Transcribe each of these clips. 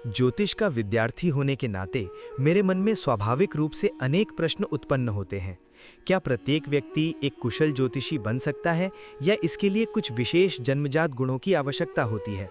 ज्योतिष का विद्यार्थी होने के नाते मेरे मन में स्वाभाविक रूप से अनेक प्रश्न उत्पन्न होते हैं। क्या प्रत्येक व्यक्ति एक कुशल ज्योतिषी बन सकता है या इसके लिए कुछ विशेष जन्मजात गुणों की आवश्यकता होती है?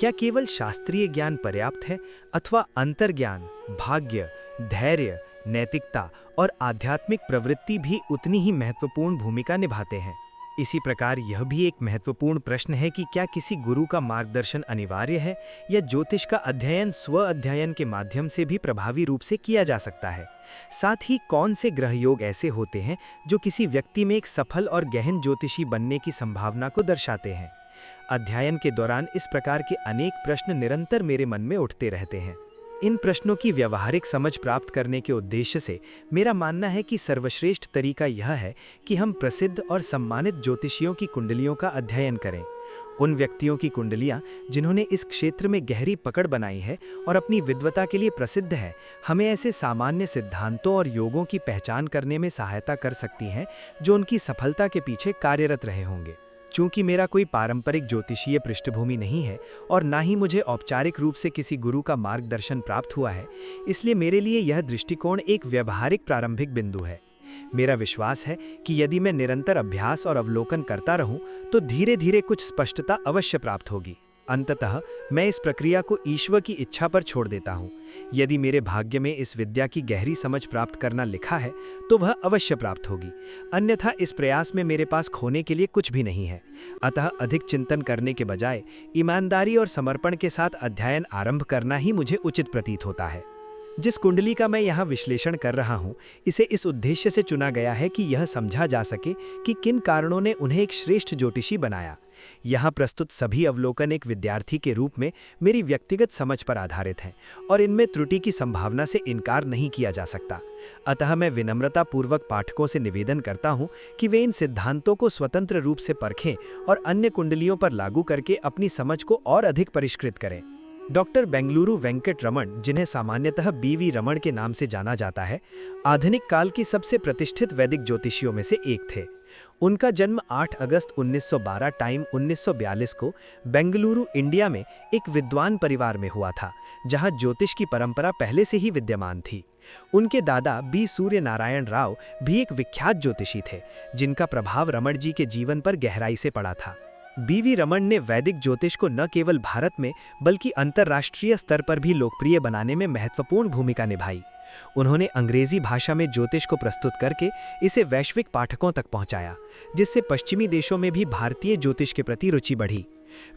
क्या केवल शास्त्रीय ज्ञान पर्याप्त है अथवा अंतर्ज्ञान, भाग्य, धैर्य, नैतिकता और आध्यात्मिक प्रवृत्ति भी उतनी ही महत्वपूर्ण भूमिका निभाते हैं? इसी प्रकार यह भी एक महत्वपूर्ण प्रश्न है कि क्या किसी गुरु का मार्गदर्शन अनिवार्य है या ज्योतिष का अध्ययन स्व अध्ययन के माध्यम से भी प्रभावी रूप से किया जा सकता है? साथ ही कौन से ग्रह योग ऐसे होते हैं जो किसी व्यक्ति में एक सफल और गहन ज्योतिषी बनने की संभावना को दर्शाते हैं? अध्ययन के दौरान इस प्रकार के अनेक प्रश्न निरंतर मेरे मन में उठते रहते हैं। इन प्रश्नों की व्यवहारिक समझ प्राप्त करने के उद्देश्य से मेरा मानना है कि सर्वश्रेष्ठ तरीका यह है कि हम प्रसिद्ध और सम्मानित ज्योतिषियों की कुंडलियों का अध्ययन करें। उन व्यक्तियों की कुंडलियां जिन्होंने इस क्षेत्र में गहरी पकड़ बनाई है और अपनी विद्वता के लिए प्रसिद्ध है, हमें ऐसे सामान्य सिद्धांतों और योगों की पहचान करने में सहायता कर सकती हैं जो उनकी सफलता के पीछे कार्यरत रहे होंगे। चूंकि मेरा कोई पारंपरिक ज्योतिषीय पृष्ठभूमि नहीं है और ना ही मुझे औपचारिक रूप से किसी गुरु का मार्गदर्शन प्राप्त हुआ है, इसलिए मेरे लिए यह दृष्टिकोण एक व्यवहारिक प्रारंभिक बिंदु है। मेरा विश्वास है कि यदि मैं निरंतर अभ्यास और अवलोकन करता रहूं, तो धीरे धीरे कुछ स्पष्टता अवश्य प्राप्त होगी। अंततः मैं इस प्रक्रिया को ईश्वर की इच्छा पर छोड़ देता हूँ। यदि मेरे भाग्य में इस विद्या की गहरी समझ प्राप्त करना लिखा है तो वह अवश्य प्राप्त होगी, अन्यथा इस प्रयास में मेरे पास खोने के लिए कुछ भी नहीं है। अतः अधिक चिंतन करने के बजाय ईमानदारी और समर्पण के साथ अध्ययन आरंभ करना ही मुझे उचित प्रतीत होता है। जिस कुंडली का मैं यहाँ विश्लेषण कर रहा हूँ, इसे इस उद्देश्य से चुना गया है कि यह समझा जा सके कि किन कारणों ने उन्हें एक श्रेष्ठ ज्योतिषी बनाया। यहाँ प्रस्तुत सभी अवलोकन एक विद्यार्थी के रूप में मेरी व्यक्तिगत समझ पर आधारित हैं और इनमें त्रुटि की संभावना से इनकार नहीं किया जा सकता। अतः मैं विनम्रतापूर्वक पाठकों से निवेदन करता हूँ कि वे इन सिद्धांतों को स्वतंत्र रूप से परखें और अन्य कुंडलियों पर लागू करके अपनी समझ को और अधिक परिष्कृत करें। डॉक्टर बेंगलुरु वेंकट रमण, जिन्हें सामान्यतः बीवी रमण के नाम से जाना जाता है, आधुनिक काल की सबसे प्रतिष्ठित वैदिक ज्योतिषियों में से एक थे। उनका जन्म 8 अगस्त 1912 टाइम 1942 को बेंगलुरु, इंडिया में एक विद्वान परिवार में हुआ था, जहां ज्योतिष की परंपरा पहले से ही विद्यमान थी। उनके दादा बी सूर्य नारायण राव भी एक विख्यात ज्योतिषी थे, जिनका प्रभाव रमण जी के जीवन पर गहराई से पड़ा था। बीवी रमण ने वैदिक ज्योतिष को न केवल भारत में बल्कि अंतर्राष्ट्रीय स्तर पर भी लोकप्रिय बनाने में महत्वपूर्ण भूमिका निभाई। उन्होंने अंग्रेजी भाषा में ज्योतिष को प्रस्तुत करके इसे वैश्विक पाठकों तक पहुंचाया, जिससे पश्चिमी देशों में भी भारतीय ज्योतिष के प्रति रुचि बढ़ी।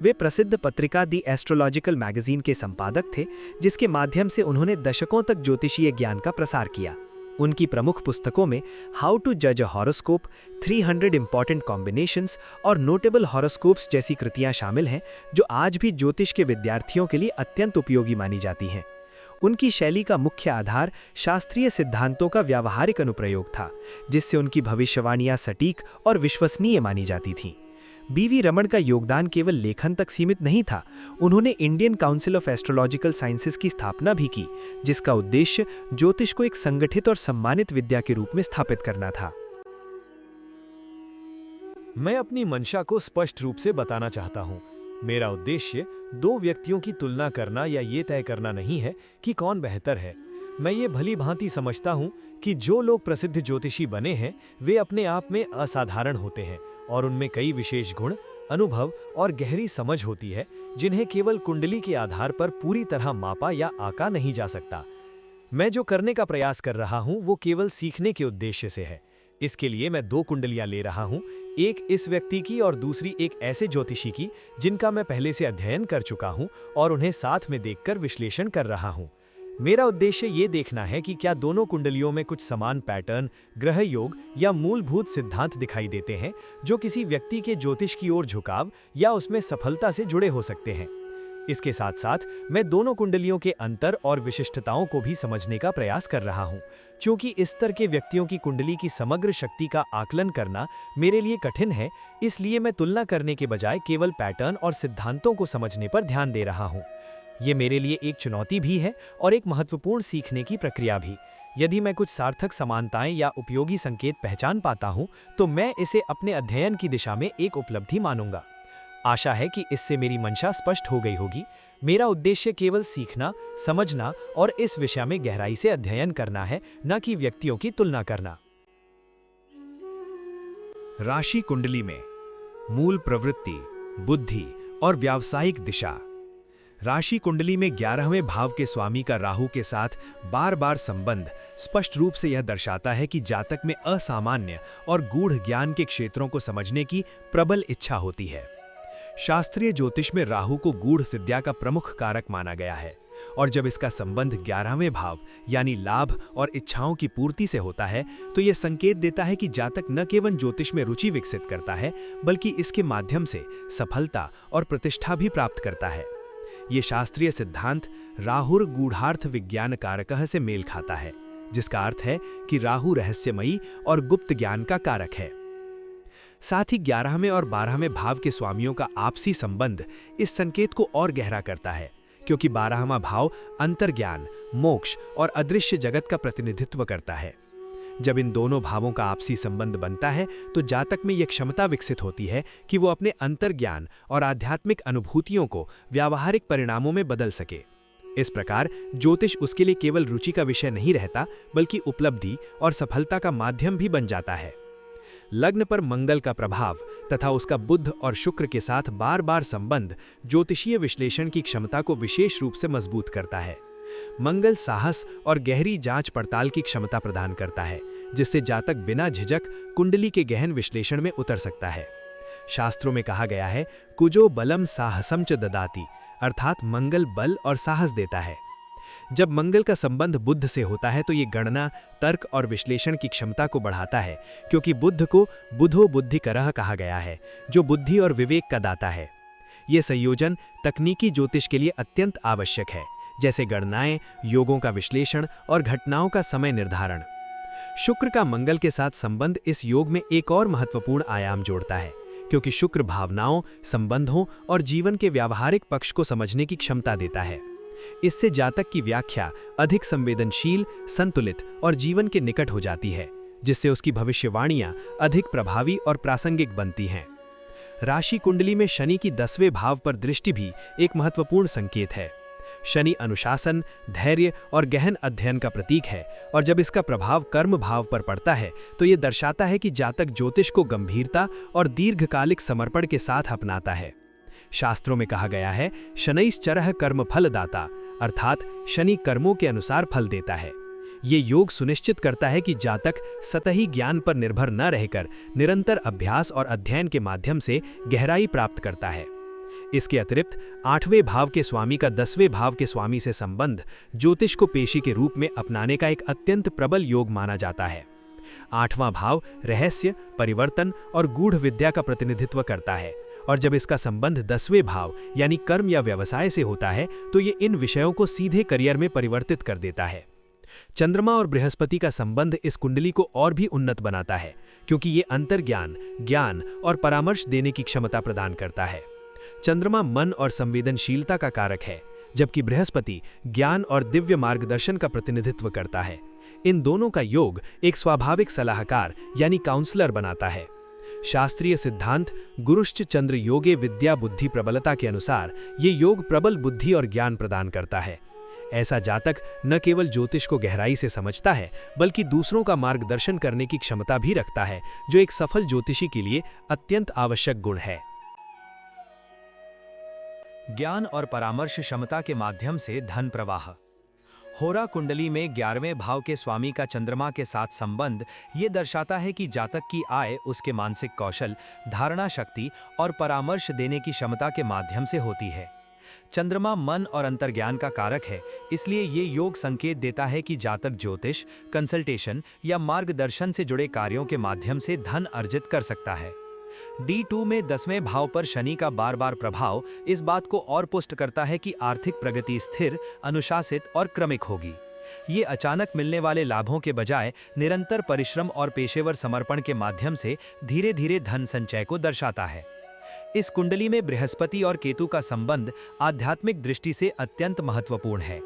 वे प्रसिद्ध पत्रिका दी एस्ट्रोलॉजिकल मैगजीन के संपादक थे, जिसके माध्यम से उन्होंने दशकों तक ज्योतिषीय ज्ञान का प्रसार किया। उनकी प्रमुख पुस्तकों में हाउ टू जज अ हॉरोस्कोप, 300 इंपॉर्टेंट कॉम्बिनेशंस और नोटेबल हॉरोस्कोप्स जैसी कृतियां शामिल हैं, जो आज भी ज्योतिष के विद्यार्थियों के लिए अत्यंत उपयोगी मानी जाती हैं। उनकी शैली का मुख्य आधार शास्त्रीय सिद्धांतों का व्यावहारिक अनुप्रयोग था, जिससे उनकी भविष्यवाणियां सटीक और विश्वसनीय मानी जाती थीं। बीवी रमण का योगदान केवल लेखन तक सीमित नहीं था। उन्होंने Indian council of astrological sciences की स्थापना भी की, जिसका उद्देश्य ज्योतिष को एक संगठित और सम्मानित विद्या के रूप में स्थापित करना था। मैं अपनी मंशा को स्पष्ट रूप से बताना चाहता हूँ। मेरा उद्देश्य दो व्यक्तियों की तुलना करना या ये तय करना नहीं है कि कौन बेहतर है। मैं ये भली भांति समझता हूँ कि जो लोग प्रसिद्ध ज्योतिषी बने हैं, वे अपने आप में असाधारण होते हैं और उनमें कई विशेष गुण, अनुभव और गहरी समझ होती है, जिन्हें केवल कुंडली के आधार पर पूरी तरह मापा या आंका नहीं जा सकता। मैं जो करने का प्रयास कर रहा हूँ वो केवल सीखने के उद्देश्य से है। इसके लिए मैं दो कुंडलियां ले रहा हूँ, एक इस व्यक्ति की और दूसरी एक ऐसे ज्योतिषी की जिनका मैं पहले से अध्ययन कर चुका हूँ और उन्हें साथ में देखकर विश्लेषण कर रहा हूँ। मेरा उद्देश्य ये देखना है कि क्या दोनों कुंडलियों में कुछ समान पैटर्न, ग्रह योग या मूलभूत सिद्धांत दिखाई देते हैं जो किसी व्यक्ति के ज्योतिष की ओर झुकाव या उसमें सफलता से जुड़े हो सकते हैं। इसके साथ साथ मैं दोनों कुंडलियों के अंतर और विशिष्टताओं को भी समझने का प्रयास कर रहा हूँ। चूंकि इस स्तर के व्यक्तियों की कुंडली की समग्र शक्ति का आकलन करना मेरे लिए कठिन है, इसलिए मैं तुलना करने के बजाय केवल पैटर्न और सिद्धांतों को समझने पर ध्यान दे रहा हूँ। ये मेरे लिए एक चुनौती भी है और एक महत्वपूर्ण सीखने की प्रक्रिया भी। यदि मैं कुछ सार्थक समानताएं या उपयोगी संकेत पहचान पाता हूं, तो मैं इसे अपने अध्ययन की दिशा में एक उपलब्धि मानूंगा। आशा है कि इससे मेरी मंशा स्पष्ट हो गई होगी। मेरा उद्देश्य केवल सीखना, समझना और इस विषय में गहराई से अध्ययन करना है, न कि व्यक्तियों की तुलना करना। राशि कुंडली में मूल प्रवृत्ति, बुद्धि और व्यावसायिक दिशा। राशि कुंडली में 11वें भाव के स्वामी का राहु के साथ बार बार संबंध स्पष्ट रूप से यह दर्शाता है कि जातक में असामान्य और गूढ़ ज्ञान के क्षेत्रों को समझने की प्रबल इच्छा होती है। शास्त्रीय ज्योतिष में राहु को गूढ़ सिद्ध्या का प्रमुख कारक माना गया है, और जब इसका संबंध 11वें भाव यानी लाभ और इच्छाओं की पूर्ति से होता है तो यह संकेत देता है कि जातक न केवल ज्योतिष में रुचि विकसित करता है, बल्कि इसके माध्यम से सफलता और प्रतिष्ठा भी प्राप्त करता है। ये शास्त्रीय सिद्धांत राहुर गूढ़ार्थ विज्ञान कारकः से मेल खाता है, जिसका अर्थ है कि राहु रहस्यमयी और गुप्त ज्ञान का कारक है। साथ ही 11वें और 12वें भाव के स्वामियों का आपसी संबंध इस संकेत को और गहरा करता है, क्योंकि 12वां भाव अंतर्ज्ञान, मोक्ष और अदृश्य जगत का प्रतिनिधित्व करता है। जब इन दोनों भावों का आपसी संबंध बनता है तो जातक में यह क्षमता विकसित होती है कि वो अपने अंतर्ज्ञान और आध्यात्मिक अनुभूतियों को व्यावहारिक परिणामों में बदल सके। इस प्रकार ज्योतिष उसके लिए केवल रुचि का विषय नहीं रहता, बल्कि उपलब्धि और सफलता का माध्यम भी बन जाता है। लग्न पर मंगल का प्रभाव तथा उसका बुध और शुक्र के साथ बार बार संबंध ज्योतिषीय विश्लेषण की क्षमता को विशेष रूप से मजबूत करता है। मंगल साहस और गहरी जांच पड़ताल की क्षमता प्रदान करता है, जिससे जातक बिना झिझक कुंडली के गहन विश्लेषण में उतर सकता है। शास्त्रों में कहा गया है, कुजो बलम साहसम च ददाति, अर्थात मंगल बल और साहस देता है। जब मंगल का संबंध बुध से होता है तो ये गणना, तर्क और विश्लेषण की क्षमता को बढ़ाता है, क्योंकि बुध को बुधो बुद्धिकरः कहा गया है, जो बुद्धि और विवेक का दाता है। ये संयोजन तकनीकी ज्योतिष के लिए अत्यंत आवश्यक है, जैसे गणनाएं, योगों का विश्लेषण और घटनाओं का समय निर्धारण। शुक्र का मंगल के साथ संबंध इस योग में एक और महत्वपूर्ण आयाम जोड़ता है, क्योंकि शुक्र भावनाओं, संबंधों और जीवन के व्यावहारिक पक्ष को समझने की क्षमता देता है। इससे जातक की व्याख्या अधिक संवेदनशील, संतुलित और जीवन के निकट हो जाती है, जिससे उसकी भविष्यवाणियां अधिक प्रभावी और प्रासंगिक बनती हैं। राशि कुंडली में शनि की 10वें भाव पर दृष्टि भी एक महत्वपूर्ण संकेत है। शनि अनुशासन, धैर्य और गहन अध्ययन का प्रतीक है, और जब इसका प्रभाव कर्म भाव पर पड़ता है तो ये दर्शाता है कि जातक ज्योतिष को गंभीरता और दीर्घकालिक समर्पण के साथ अपनाता है। शास्त्रों में कहा गया है, शनैश्चरः कर्म फलदाता, अर्थात शनि कर्मों के अनुसार फल देता है। ये योग सुनिश्चित करता है कि जातक सतही ज्ञान पर निर्भर न रहकर निरंतर अभ्यास और अध्ययन के माध्यम से गहराई प्राप्त करता है। इसके अतिरिक्त 8वें भाव के स्वामी का 10वें भाव के स्वामी से संबंध ज्योतिष को पेशी के रूप में अपनाने का एक अत्यंत प्रबल योग माना जाता है। 8वां भाव रहस्य, परिवर्तन और गूढ़ विद्या का प्रतिनिधित्व करता है, और जब इसका संबंध 10वें भाव यानी कर्म या व्यवसाय से होता है तो ये इन विषयों को सीधे करियर में परिवर्तित कर देता है। चंद्रमा और बृहस्पति का संबंध इस कुंडली को और भी उन्नत बनाता है, क्योंकि ये अंतर्ज्ञान, ज्ञान और परामर्श देने की क्षमता प्रदान करता है। चंद्रमा मन और संवेदनशीलता का कारक है, जबकि बृहस्पति ज्ञान और दिव्य मार्गदर्शन का प्रतिनिधित्व करता है। इन दोनों का योग एक स्वाभाविक सलाहकार यानी काउंसलर बनाता है। शास्त्रीय सिद्धांत गुरुश्च चंद्र योगे विद्या बुद्धि प्रबलता के अनुसार ये योग प्रबल बुद्धि और ज्ञान प्रदान करता है। ऐसा जातक न केवल ज्योतिष को गहराई से समझता है, बल्कि दूसरों का मार्गदर्शन करने की क्षमता भी रखता है, जो एक सफल ज्योतिषी के लिए अत्यंत आवश्यक गुण है। ज्ञान और परामर्श क्षमता के माध्यम से धन प्रवाह। होरा कुंडली में 11वें भाव के स्वामी का चंद्रमा के साथ संबंध ये दर्शाता है कि जातक की आय उसके मानसिक कौशल, धारणा शक्ति और परामर्श देने की क्षमता के माध्यम से होती है। चंद्रमा मन और अंतर्ज्ञान का कारक है, इसलिए ये योग संकेत देता है कि जातक ज्योतिष, कंसल्टेशन या मार्गदर्शन से जुड़े कार्यों के माध्यम से धन अर्जित कर सकता है। D2 में 10वें भाव पर शनि का बार बार प्रभाव इस बात को और पुष्ट करता है कि आर्थिक प्रगति स्थिर, अनुशासित और क्रमिक होगी। ये अचानक मिलने वाले लाभों के बजाय निरंतर परिश्रम और पेशेवर समर्पण के माध्यम से धीरे धीरे धन संचय को दर्शाता है। इस कुंडली में बृहस्पति और केतु का संबंध आध्यात्मिक दृष्टि से अत्यंत महत्वपूर्ण है।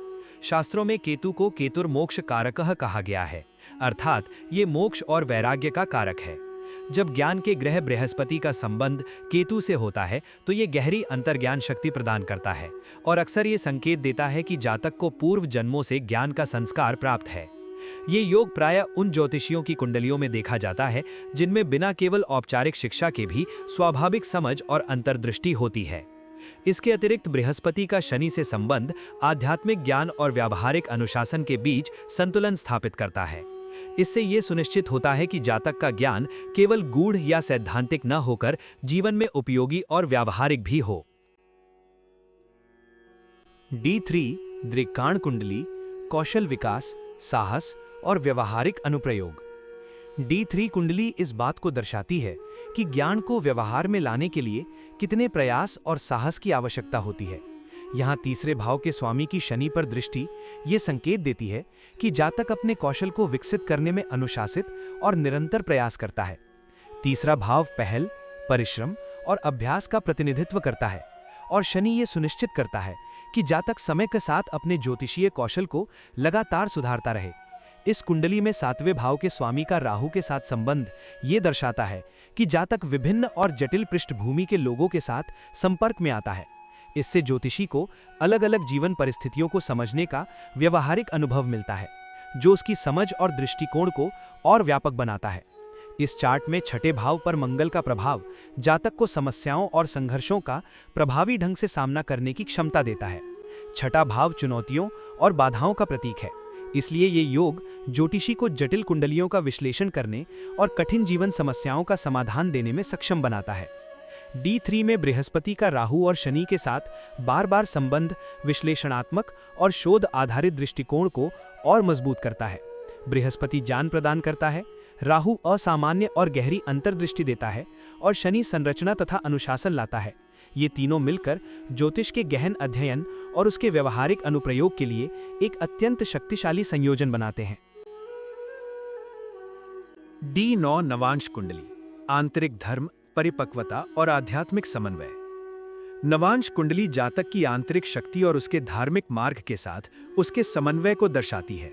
शास्त्रों में केतु को केतुर्मोक्ष कारकः कहा गया है, अर्थात ये मोक्ष और वैराग्य का कारक है। जब ज्ञान के ग्रह बृहस्पति का संबंध केतु से होता है तो ये गहरी अंतर्ज्ञान शक्ति प्रदान करता है और अक्सर ये संकेत देता है कि जातक को पूर्व जन्मों से ज्ञान का संस्कार प्राप्त है। ये योग प्रायः उन ज्योतिषियों की कुंडलियों में देखा जाता है जिनमें बिना केवल औपचारिक शिक्षा के भी स्वाभाविक समझ और अंतर्दृष्टि होती है। इसके अतिरिक्त बृहस्पति का शनि से संबंध आध्यात्मिक ज्ञान और व्यावहारिक अनुशासन के बीच संतुलन स्थापित करता है। इससे ये सुनिश्चित होता है कि जातक का ज्ञान केवल गूढ़ या सैद्धांतिक न होकर जीवन में उपयोगी और व्यावहारिक भी हो। D3 दृक्काण कुंडली, कौशल विकास, साहस और व्यावहारिक अनुप्रयोग। D3 कुंडली इस बात को दर्शाती है कि ज्ञान को व्यवहार में लाने के लिए कितने प्रयास और साहस की आवश्यकता होती है। यहाँ तीसरे भाव के स्वामी की शनि पर दृष्टि ये संकेत देती है कि जातक अपने कौशल को विकसित करने में अनुशासित और निरंतर प्रयास करता है। तीसरा भाव पहल, परिश्रम और अभ्यास का प्रतिनिधित्व करता है और शनि ये सुनिश्चित करता है कि जातक समय के साथ अपने ज्योतिषीय कौशल को लगातार सुधारता रहे। इस कुंडली में सातवें भाव के स्वामी का राहु के साथ संबंध ये दर्शाता है कि जातक विभिन्न और जटिल पृष्ठभूमि के लोगों के साथ संपर्क में आता है। इससे ज्योतिषी को अलग अलग जीवन परिस्थितियों को समझने का व्यवहारिक अनुभव मिलता है, जो उसकी समझ और दृष्टिकोण को और व्यापक बनाता है। इस चार्ट में छठे भाव पर मंगल का प्रभाव जातक को समस्याओं और संघर्षों का प्रभावी ढंग से सामना करने की क्षमता देता है। छठा भाव चुनौतियों और बाधाओं का प्रतीक है, इसलिए ये योग ज्योतिषी को जटिल कुंडलियों का विश्लेषण करने और कठिन जीवन समस्याओं का समाधान देने में सक्षम बनाता है। D3 में बृहस्पति का राहु और शनि के साथ बार बार संबंध विश्लेषणात्मक और शोध आधारित दृष्टिकोण को और मजबूत करता है। बृहस्पति ज्ञान प्रदान करता है, राहु असामान्य और गहरी अंतर्दृष्टि देता है और शनि संरचना तथा अनुशासन लाता है। ये तीनों मिलकर ज्योतिष के गहन अध्ययन और उसके व्यवहारिक अनुप्रयोग के लिए एक अत्यंत शक्तिशाली संयोजन बनाते हैं। D9 नवांश कुंडली, आंतरिक धर्म, परिपक्वता और आध्यात्मिक समन्वय। नवांश कुंडली जातक की आंतरिक शक्ति और उसके धार्मिक मार्ग के साथ उसके समन्वय को दर्शाती है।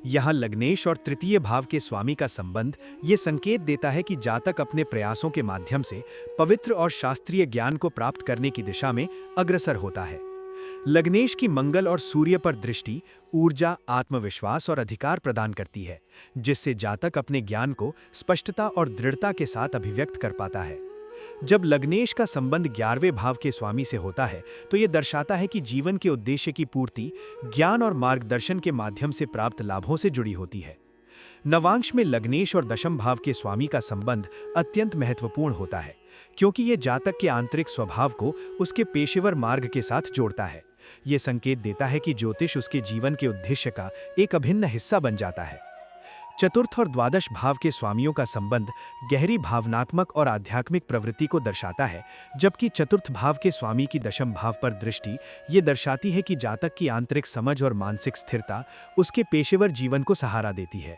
यहाँ लग्नेश और तृतीय भाव के स्वामी का संबंध ये संकेत देता है कि जातक अपने प्रयासों के माध्यम से पवित्र और शास्त्रीय ज्ञान को प्राप्त करने की दिशा में अग्रसर होता है। लग्नेश की मंगल और सूर्य पर दृष्टि ऊर्जा, आत्मविश्वास और अधिकार प्रदान करती है, जिससे जातक अपने ज्ञान को स्पष्टता और दृढ़ता के साथ अभिव्यक्त कर पाता है। जब लग्नेश का संबंध 11वें भाव के स्वामी से होता है तो यह दर्शाता है कि जीवन के उद्देश्य की पूर्ति ज्ञान और मार्गदर्शन के माध्यम से प्राप्त लाभों से जुड़ी होती है। नवांश में लग्नेश और दशम भाव के स्वामी का संबंध अत्यंत महत्वपूर्ण होता है, क्योंकि यह जातक के आंतरिक स्वभाव को उसके पेशेवर मार्ग के साथ जोड़ता है। यह संकेत देता है कि ज्योतिष उसके जीवन के उद्देश्य का एक अभिन्न हिस्सा बन जाता है। चतुर्थ और द्वादश भाव के स्वामियों का संबंध गहरी भावनात्मक और आध्यात्मिक प्रवृत्ति को दर्शाता है, जबकि चतुर्थ भाव के स्वामी की दशम भाव पर दृष्टि ये दर्शाती है कि जातक की आंतरिक समझ और मानसिक स्थिरता उसके पेशेवर जीवन को सहारा देती है।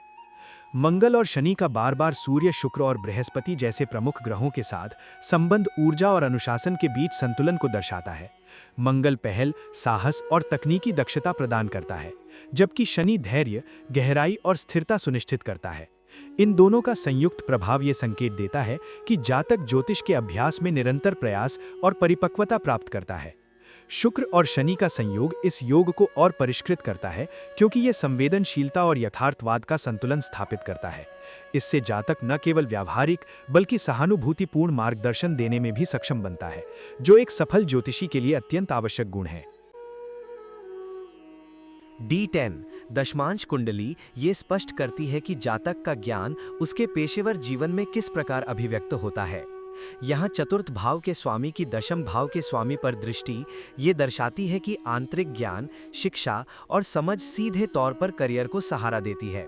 मंगल और शनि का बार बार सूर्य, शुक्र और बृहस्पति जैसे प्रमुख ग्रहों के साथ संबंध ऊर्जा और अनुशासन के बीच संतुलन को दर्शाता है। मंगल पहल, साहस और तकनीकी दक्षता प्रदान करता है, जबकि शनि धैर्य, गहराई और स्थिरता सुनिश्चित करता है। इन दोनों का संयुक्त प्रभाव ये संकेत देता है कि जातक ज्योतिष के अभ्यास में निरंतर प्रयास और परिपक्वता प्राप्त करता है। शुक्र और शनि का संयोग इस योग को और परिष्कृत करता है, क्योंकि यह संवेदनशीलता और यथार्थवाद का संतुलन स्थापित करता है। इससे जातक न केवल व्यावहारिक बल्कि सहानुभूतिपूर्ण मार्गदर्शन देने में भी सक्षम बनता है, जो एक सफल ज्योतिषी के लिए अत्यंत आवश्यक गुण है। D10 दशमांश कुंडली ये स्पष्ट करती है कि जातक का ज्ञान उसके पेशेवर जीवन में किस प्रकार अभिव्यक्त होता है। यहाँ चतुर्थ भाव के स्वामी की दशम भाव के स्वामी पर दृष्टि ये दर्शाती है कि आंतरिक ज्ञान, शिक्षा और समझ सीधे तौर पर करियर को सहारा देती है।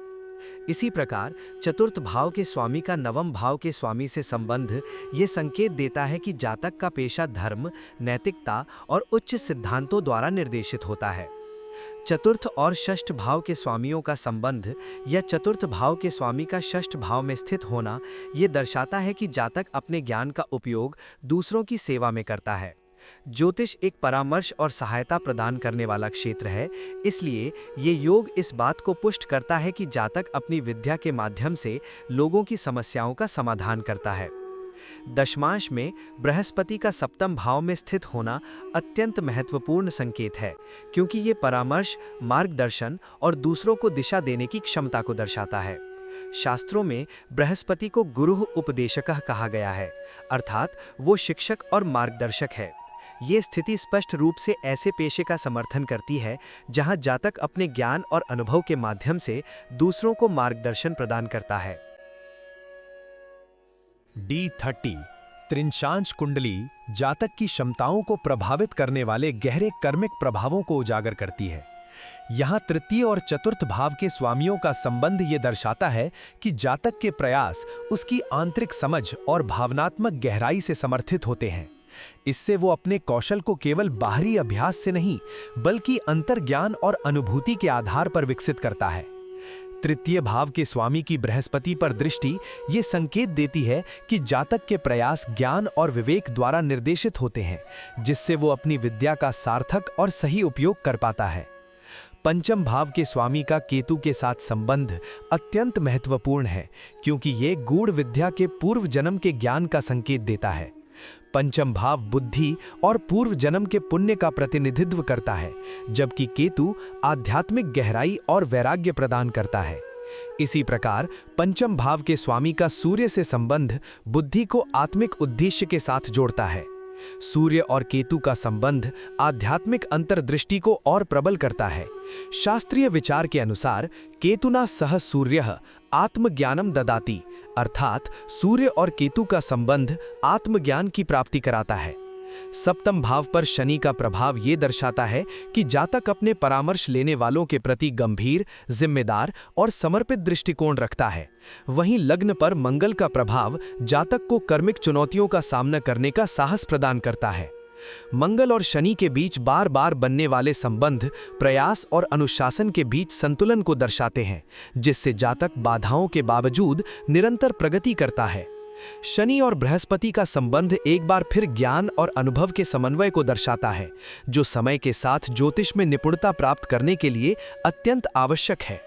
इसी प्रकार चतुर्थ भाव के स्वामी का नवम भाव के स्वामी से संबंध ये संकेत देता है कि जातक का पेशा धर्म, नैतिकता और उच्च सिद्धांतों द्वारा निर्देशित होता है। चतुर्थ और षष्ठ भाव के स्वामियों का संबंध या चतुर्थ भाव के स्वामी का षष्ठ भाव में स्थित होना ये दर्शाता है कि जातक अपने ज्ञान का उपयोग दूसरों की सेवा में करता है। ज्योतिष एक परामर्श और सहायता प्रदान करने वाला क्षेत्र है, इसलिए ये योग इस बात को पुष्ट करता है कि जातक अपनी विद्या के माध्यम से लोगों की समस्याओं का समाधान करता है। दशमांश में बृहस्पति का सप्तम भाव में स्थित होना अत्यंत महत्वपूर्ण संकेत है, क्योंकि ये परामर्श, मार्गदर्शन और दूसरों को दिशा देने की क्षमता को दर्शाता है। शास्त्रों में बृहस्पति को गुरुः उपदेशकः कहा गया है, अर्थात वो शिक्षक और मार्गदर्शक है। ये स्थिति स्पष्ट रूप से ऐसे पेशे का समर्थन करती है जहां जातक अपने ज्ञान और अनुभव के माध्यम से दूसरों को मार्गदर्शन प्रदान करता है। D30 त्रिंशांश कुंडली जातक की क्षमताओं को प्रभावित करने वाले गहरे कर्मिक प्रभावों को उजागर करती है। यहाँ तृतीय और चतुर्थ भाव के स्वामियों का संबंध ये दर्शाता है कि जातक के प्रयास उसकी आंतरिक समझ और भावनात्मक गहराई से समर्थित होते हैं। इससे वो अपने कौशल को केवल बाहरी अभ्यास से नहीं, बल्कि अंतर्ज्ञान और अनुभूति के आधार पर विकसित करता है। तृतीय भाव के स्वामी की बृहस्पति पर दृष्टि ये संकेत देती है कि जातक के प्रयास ज्ञान और विवेक द्वारा निर्देशित होते हैं, जिससे वो अपनी विद्या का सार्थक और सही उपयोग कर पाता है। पंचम भाव के स्वामी का केतु के साथ संबंध अत्यंत महत्वपूर्ण है, क्योंकि ये गूढ़ विद्या के पूर्व जन्म के ज्ञान का संकेत देता है। पंचम भाव बुद्धि और पूर्व जन्म के पुण्य का प्रतिनिधित्व करता है, जबकि केतु आध्यात्मिक गहराई और वैराग्य प्रदान करता है। इसी प्रकार पंचम भाव के स्वामी का सूर्य से संबंध बुद्धि को आत्मिक उद्देश्य के साथ जोड़ता है। सूर्य और केतु का संबंध आध्यात्मिक अंतर्दृष्टि को और प्रबल करता है। शास्त्रीय विचार के अनुसार केतुना सह सूर्यः आत्मज्ञानम ददाति, अर्थात सूर्य और केतु का संबंध आत्मज्ञान की प्राप्ति कराता है। सप्तम भाव पर शनि का प्रभाव ये दर्शाता है कि जातक अपने परामर्श लेने वालों के प्रति गंभीर, जिम्मेदार और समर्पित दृष्टिकोण रखता है। वहीं लग्न पर मंगल का प्रभाव जातक को कर्मिक चुनौतियों का सामना करने का साहस प्रदान करता है। मंगल और शनि के बीच बार बार बनने वाले संबंध प्रयास और अनुशासन के बीच संतुलन को दर्शाते हैं, जिससे जातक बाधाओं के बावजूद निरंतर प्रगति करता है। शनि और बृहस्पति का संबंध एक बार फिर ज्ञान और अनुभव के समन्वय को दर्शाता है, जो समय के साथ ज्योतिष में निपुणता प्राप्त करने के लिए अत्यंत आवश्यक है।